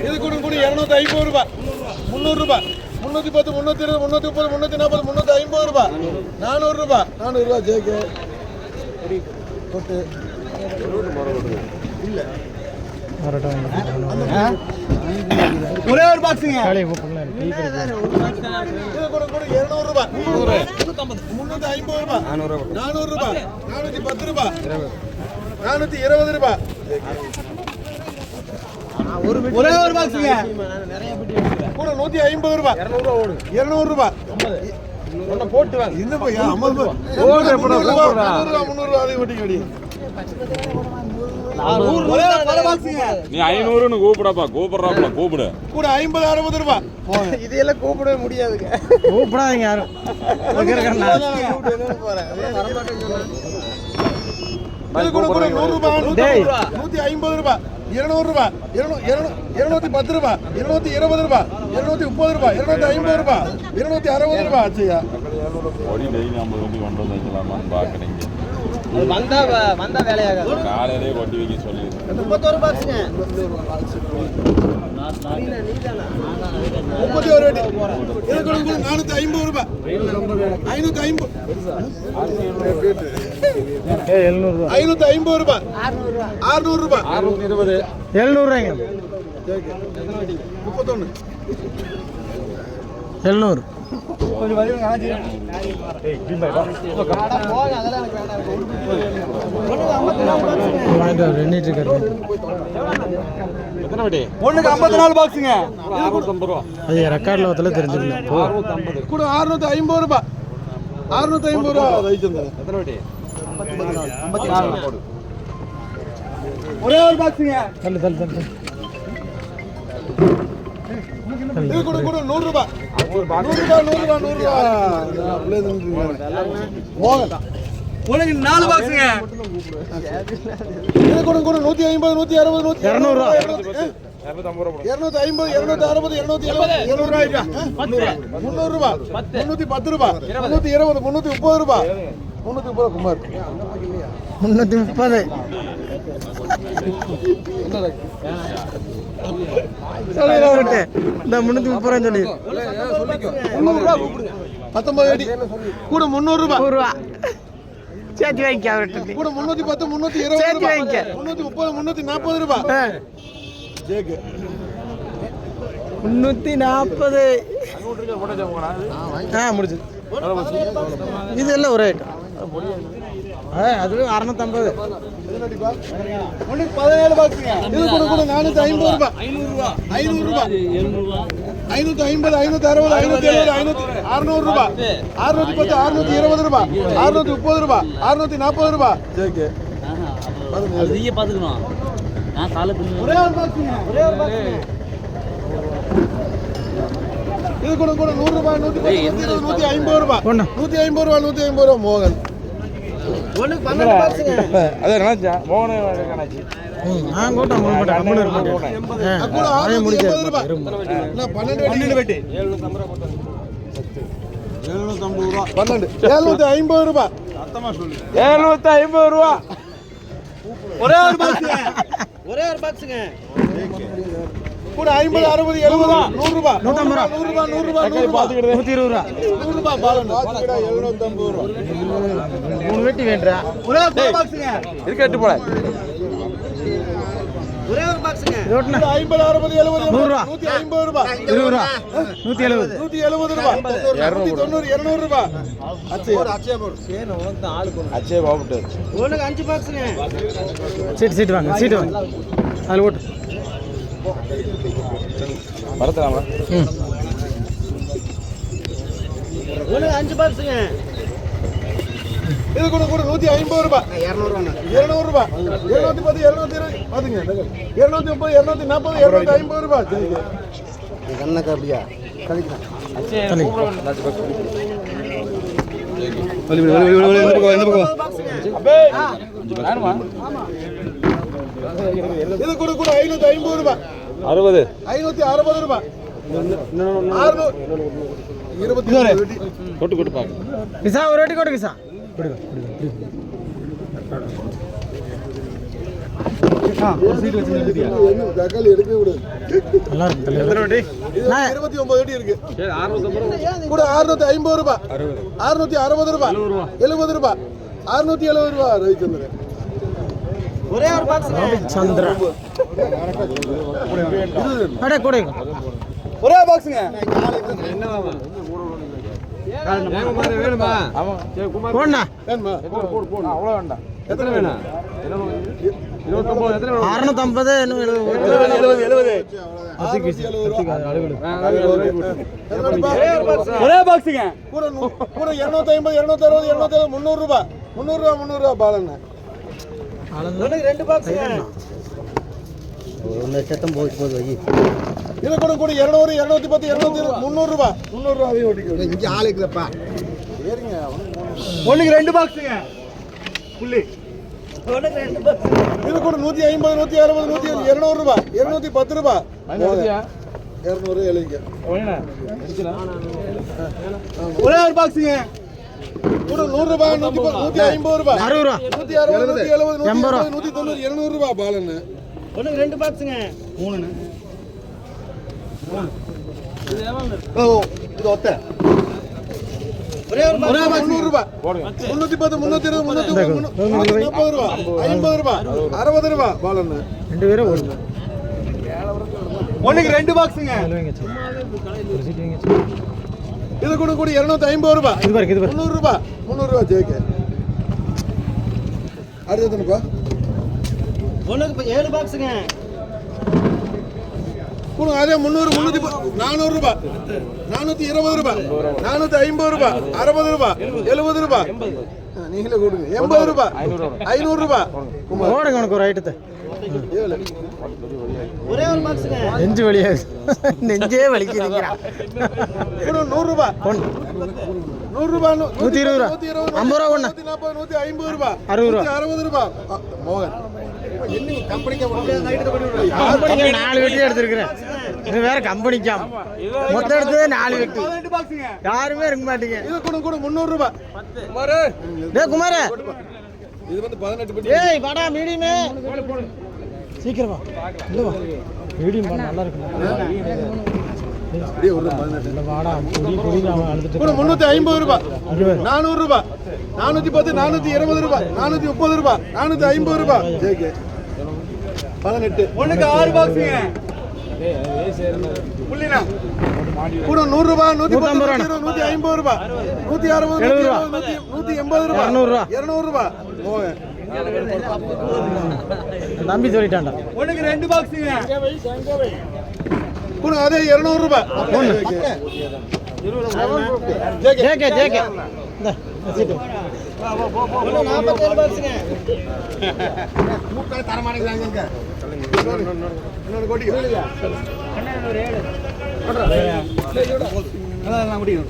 இது கூட கூட 250 ரூபாய், 300 ரூபாய், 310, 320, 330, 340, 350 ரூபாய், 400 ரூபாய், 400 ரூபாய் ஜேகே போட்டு இல்ல ஒரே ஒரு பாக்ஸுங்க. இது கூட கூட 200 ரூபாய், 350 ரூபாய், 400 ரூபாய், 410 ரூபாய், 420 ரூபாய். ஒரே ஒரு பாக்ஸுங்க. கூட 150 ரூபாய், 200 ரூபாய் போட்டு வாங்க. என்ன பையா 50 ரூபாய் 300 ரூபாய் அதை வட்டி கடி. நீ 500ன்னு கூப்பிடப்பா, கூப்பிடுறாப்ல கூப்பிடு. கூட 50, 60 ரூபாய். இதெல்லாம் கூப்பிடவே முடியாதுங்க. கூப்பிடாதீங்க யாரும். இது கூட கூட 100 ரூபாய், 150 ரூபாய், 200 ரூபாய், 210 ரூபாய், 220 ரூபாய், 230 ரூபாய், 250 ரூபாய், 260 ரூபாய் ஆச்சுயா. ஒடி டெய்லி 50 வண்டி கொண்டு வந்து வைக்கலாமான்னு பார்க்குறீங்க. வந்தா வேலையாகாது. காலையிலே கொட்டி வைக்க சொல்லி 31 பாக்ஸுங்க. 31 அடி. இது கூட 450 ரூபாய், 550, 550 ரூபாய், 600 ரூபாய், 620, 700 ரூபாய்ங்க. 31 700. கொஞ்சம் வரையும் காஞ்சி. ஏய் ஜிம்பை வா. போங்க அதெல்லாம் எனக்கு வேண்டாம். வாங்க ரெனிட் இருக்கு. எத்தனை வண்டி? ஒண்ணுக்கு 54 பாக்ஸ்ங்க. 650 ரூபாய். அது ரெக்கார்ட்ல வத்தல தெரிஞ்சிருங்க. 650. கூட 650 ரூபாய். 650 ரூபாய் வைச்சங்க. எத்தனை வண்டி? 54 போடு. ஒரே ஒரு பாக்ஸ்ங்க. தள்ளு. இது கூட கூட 100 ரூபாய். 100 ரூபாய். உனக்கு 4 பாக்ஸ்ங்க. இது கூட கூட 150, 160, 200 ரூபாய். 250 ரூபாய். 250, 260, 270, 700 ரூபாய். 300 ரூபாய். 310 ரூபாய். 320, 330 ரூபாய். 330 குமார். 330. இந்த 330 ரூபாய் சொல்லி 19 அடி. கூட 300 ரூபாய். சேர்த்து வாங்கிக்க அவர்கிட்ட. கூட 310, 320, 330, 340 ரூபாய். ஜேக்கு 340. முடிச்சு. இதெல்லாம் ஒரே ஐட்டம். அதுவே 650. 17 பாக்ஸுங்க. இது கூட கூட 450 ரூபாய், 500 ரூபாய், 550, 560, 570, 600 ரூபாய், 610, 620 ரூபாய், 630 ரூபாய், 640 ரூபாய். ஜேக்கு நீங்க பாத்துக்கணும். நான் காலத்துல ஒரே ஒரு பாக்ஸுங்க. இது கூட கூட 100 ரூபாய், 110, 150 ரூபாய், 150 ரூபாய், 150 ரூபாய். மோகன் ஒண்ணுக்கு 12 பாக்ஸுங்க. அது என்னடா மோகனே கணக்கு. நான் கூட்டம் கூட 80 ரூபாய். கூட 680 ரூபாய். நான் 12 வெட்டி 750 ரூபாய். 750 ரூபாய். 750 ரூபாய். அத்தமா சொல்லு. 750 ரூபாய். ஒரே ஒரு பாக்ஸுங்க. கூட 50, 60, 70, 100 ரூபாய், 150 ரூபாய், 100 ரூபாய், 100 ரூபாய், 120 ரூபாய், 100 ரூபாய் பாலன் 750 ரூபாய். 3 வெட்டி வேண்டா. ஒரே ஒரு பாக்ஸுங்க. இருக்கு எட்டு போல. ஒரே ஒரு பாக்ஸுங்க. 50, 60, 70, 100 ரூபாய், 150 ரூபாய், 20 ரூபாய், 170, 170 ரூபாய், 290, 200 ரூபாய். அச்சே போடு. சேன உனக்கு ஆளு கொண்டு. அச்சே பாவுட்டு. ஒண்ணுக்கு 5 பாக்ஸுங்க. சீட் வாங்க. அதுல ஓட்டு. வரதலாமா? ஒண்ணுக்கு 5 பாக்ஸுங்க. இது கூட கூட 150 ரூபாய், 200 ரூபாய், 210, 220 பாத்துங்க. 230, 240, 250 ரூபாய். கண்ணக்க அப்படியா கழிக்கலாம். அச்சே இது கூட கூட 550 ரூபாய், 60, 560 ரூபாய், 600, கொட்டு பாக்க. கிசா ஒரு வாட்டி கொடு. கிசா தக்காளி எடுக்க கூடாது. நல்லா இருக்கு தலைவர். இது 29 அடி இருக்கு. கூட 650 ரூபாய், 660 ரூபாய், 70 ரூபாய், 670 ரூபாய் ரவிச்சந்திரன். ஒரே ஒரு பாக்ஸுங்க. சந்திரா அடே கூட ஒரே பாக்ஸுங்க. போண்ணா வேணுமா? அவ்வளோ வேண்டாம். எத்தனை வேணும்? 29 எத்தனை 650 இன்னும் 70. ஒரே பாக்ஸுங்க. கூட 250, 260, 270, 300 ரூபாய், 300 ரூபாய் பாலண்ண. ஒண்ணுக்கு 2 பாக்ஸுங்க. இது கூட 200, 210, 200, 300 ரூபாய், 300 ரூபாய் ஓட்டிக்கோ. இங்க ஆளுக்குலப்பா. சரிங்க. ஒண்ணுக்கு 2 பாக்ஸுங்க. புள்ளி. ஒண்ணுக்கு 2 பாக்ஸ். இது கூட 150, 160, 200 ரூபாய், 210 ரூபாய். 200 எழுதிங்க. ஒரே ஒரு பாக்ஸுங்க. கூட 100 ரூபாய், 150 ரூபாய், 60 ரூபா 160, 170, 180, 190, 200 ரூபாய் பாலண்ண. ஒண்ணுக்கு 2 பாக்ஸுங்க. 3ண்ணே. இது ஒத்த. ஒரே ஒரு ஒரே பாக்ஸ் 100 ரூபாய். 310, 320, 340 ரூபாய், 50 ரூபாய், 60 ரூபாய் பாலண்ண. ரெண்டு பேரும் ஒரு ஒண்ணுக்கு 2 பாக்ஸுங்க. ஒரு சீட் வைங்க. இது கூட 250 ரூபாய், இது பாருங்க இது பாருங்க 300 ரூபாய், 300 ரூபாய் ஜெயிக்க. அடுத்ததுப்பா ஒண்ணுக்கு 7 பாக்ஸுங்க. கூட அதே 300, 400 ரூபாய், 420 ரூபாய், 450 ரூபாய், 60 ரூபாய், 70 ரூபாய். நீங்களே கொடுங்க. 80 ரூபாய், 500 ரூபாய். போடுங்க உனக்கு ஒரு ஐட்டத்தை. ஒரே ஒரு பாக்ஸுங்க. நெஞ்சு வலியா நெஞ்சே வலிக்குதுங்கிறா. கூட 100 ரூபாய், 100 ரூபாய், 120 ரூபா, 50 ரூபா ஒண்ணு, 140, 150 ரூபாய், 60 ரூபா, 60 ரூபாய். மோகன் கம்பெனிக்கு கம்பெனிக்கு 4 வெட்டி எடுத்திருக்கிறேன். இது வேற கம்பெனிக்காம் மொத்தம் எடுத்ததே 4 வெட்டி. யாருமே இருக்க மாட்டீங்க. இது கூட 300 ரூபாய். டேய் குமார, இது வந்து 18 பெட்டி. ஏய் வாடா மீடியமே சீக்கிரம் வா. இல்ல வா மீடியம் வா, நல்லா இருக்கு. அப்படியே ஒரு 18. இல்ல வாடா பொடி அவன் அழுதுட்டு. கூட 350 ரூபாய், 400 ரூபாய், 410, 420 ரூபாய், 430 ரூபாய், 450 ரூபாய். ஜேகே 18. ஒண்ணுக்கு 6 பாக்ஸுங்க. புள்ளினா கூட 100 ரூபாய், 110 ரூபாய், 150 ரூபாய், 160, 180 ரூபாய், 200 ரூபாய், 200 ரூபாய். மோகன் தம்பி சொல்லிட்டான்டா. ஒண்ணுக்கு 2 பாக்ஸுங்க. கூட அதே 200 ரூபாய். ஜேகே ஜேகே இந்த சீட்டு. ஒண்ணு 47 பாக்ஸுங்க. மூக்கால தரமானீங்களாங்க இங்க. இன்னொரு கோட்டிக்கு. அண்ணா ஒரு 7. அதான் முடியும்.